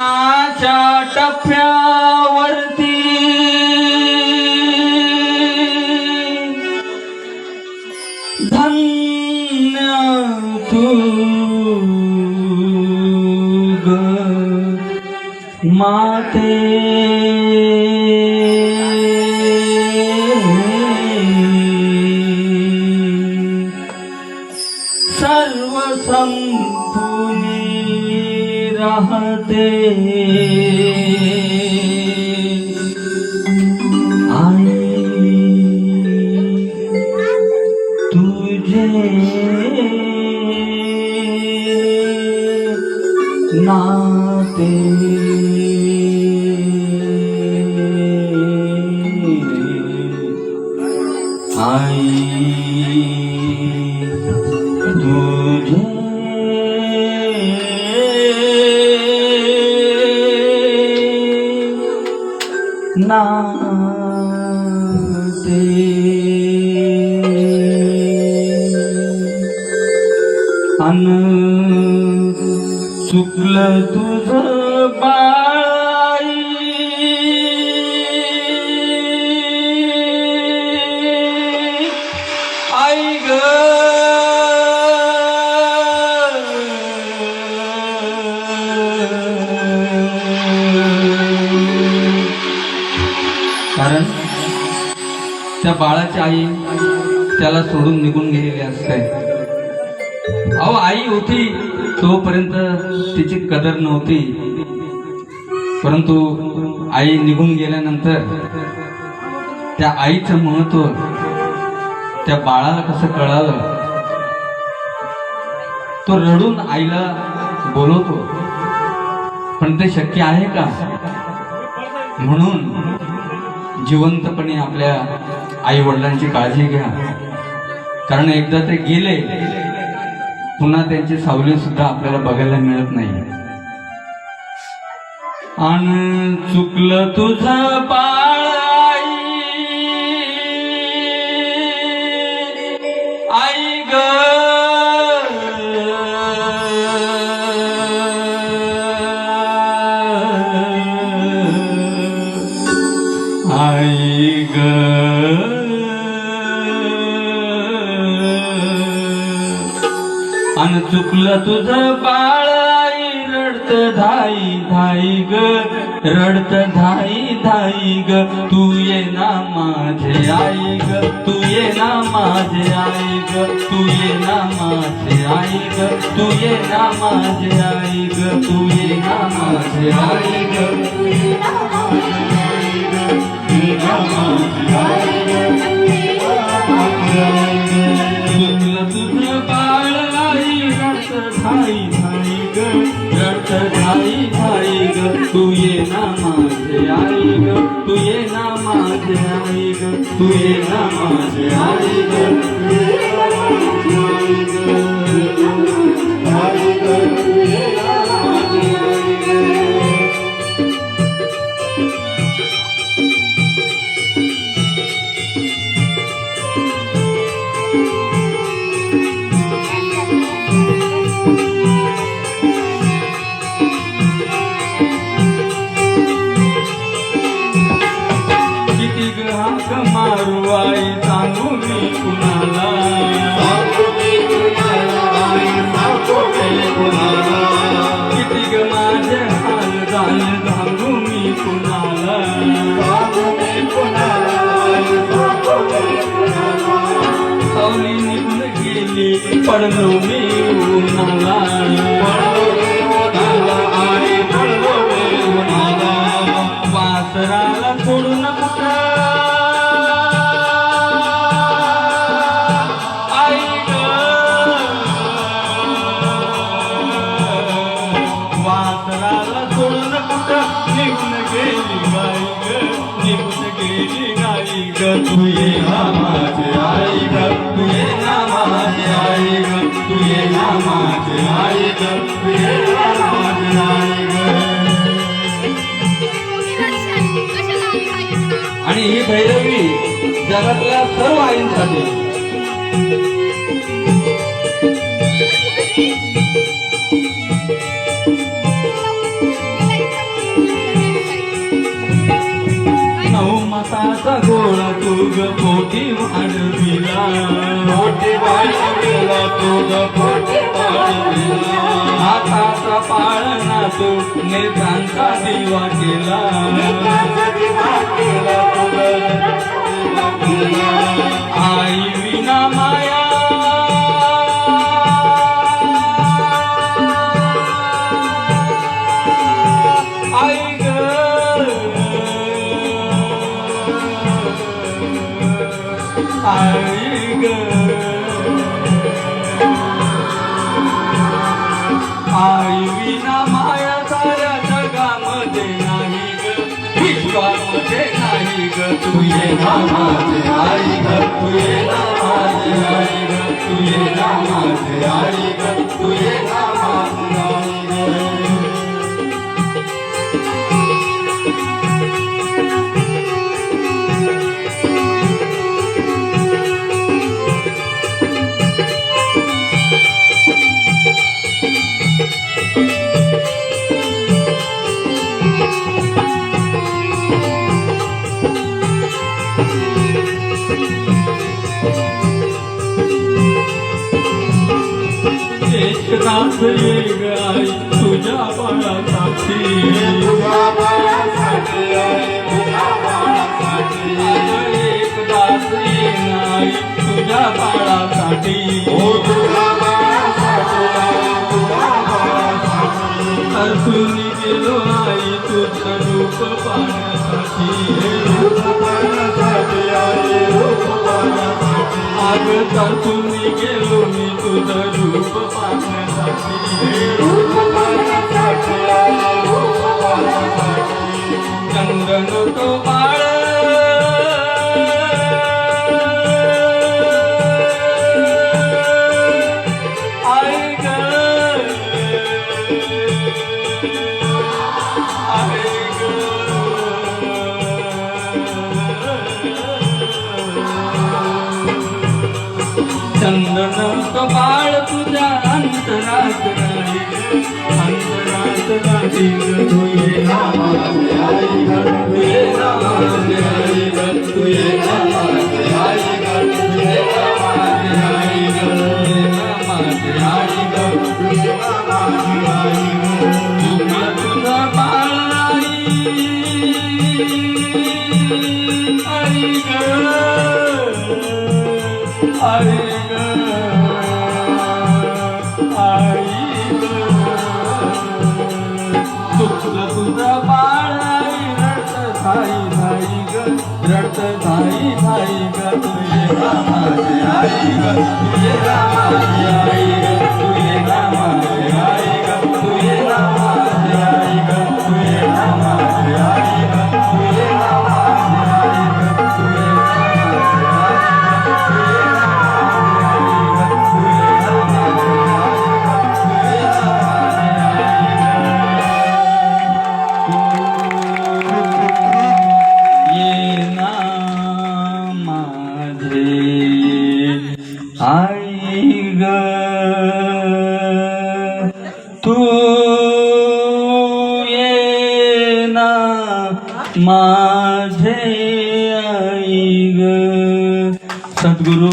च्या टप्प्यावरती धन्य तू ग माते, सर्व संपूर्णी राहते आई तुझे नाते। आई तुझे नाते। अन चुकलं तुझं बाई आई ग, कारण त्या बाळाची आई त्याला सोडून निघून गेलेली असते। अहो आई होती तोपर्यंत तिची कदर नव्हती, परंतु आई निघून गेल्यानंतर त्या आईचं महत्व त्या बाळाला कसं कळालं। तो रडून आईला बोलवतो, पण ते शक्य आहे का? म्हणून जिवंतपणे आपल्या आई वडिलांची काळजी घ्या, कारण एकदा ते गेले पुन्हा त्यांची सावली सुद्धा आपल्याला बघायला मिळत नाही। आणि चुकलं तुझं बाळ आई ग, आई ग, अन चुकलं तुझं बाळ आई रडत धाई धाई ग, रडत धाई धाई ग, तू ये ना माझे आई ग, तू ये ना माझे आई ग, तू ये ना माझे आई ग, तू ये ना माझे आई ग, तू ये ना माझे आई ग, तू ये ना माझे आई ग, तू ये ना माझे आई ग, चुकलं तुझं बाळ आई रडत धाई धाई ग, रडत धाई धाई ग, तू ये ना माझे आई ग, तू ये ना माझे आई ग, तू ये ना माझे आई ग, तू ये ना माझे आई ग, आई ग, तू ये ना माझे आई ग। मारू आई सांगू मी कुणाला, किती ग माझे हाल झाले सांगू मी कुणाला, सावली निघून गेली पडलो मी उन्हाला, आई पडलो मी उन्हाला, वासराला सोडून कुठं तू ये ना माझे आई ग, तू ये ना माझे आई ग, तू ये ना माझे आई ग, तू ये ना माझे आई ग। आणि ही भैरवी जगातल्या सर्व आईंसाठी हाताचा गोळा तू ग पोटी वाढविला तुझ पोटी वाढविला हाताचा पाळणा तू नेत्रांचा दिवा केला आई विना माया आई ग आई ग आई विना माया साऱ्या जगामध्ये नाही ग विश्वामध्ये नाही ग तू ये ना माझे आई ग तू ये ना माझे आई ग तू ये ना माझे आई ग तू ये ना माझे आई ग एकनाथ ये ग आई तुझ्या बाळासाठी एकदास ये आई तुझ्या बाळासाठी तरतून गेलो आई तुझं रूप पाहण्यासाठी आग तरतून गेलो मी तुझं रूप पाहण्यासाठी चंदन तो बाळ आई ग आई ग चंदन तो बाळ तुझ्या अंतरात नाही अंतरात नाही ग तू ये ना माझे आई ग तू ये ना माझे आई ग तू ये ना माझे आई ग तू ये ना माझे आई ग तू ये ना माझे आई ग तू ये ना माझे आई ग तुझ्या तुझा बाळ आई ग आई ग तुझा बाळ आई रडत धाई ग तू ये ना माझे आई ग तू ये ना माझे आई ग तू ये ना माझे आई ग तू ये ना माझे आई ग तू ये ना माझे आई ग तू ये ना माझे आई ग तू ये ना माझे आई ग तू ये ना माझे आई ग सद्गुरु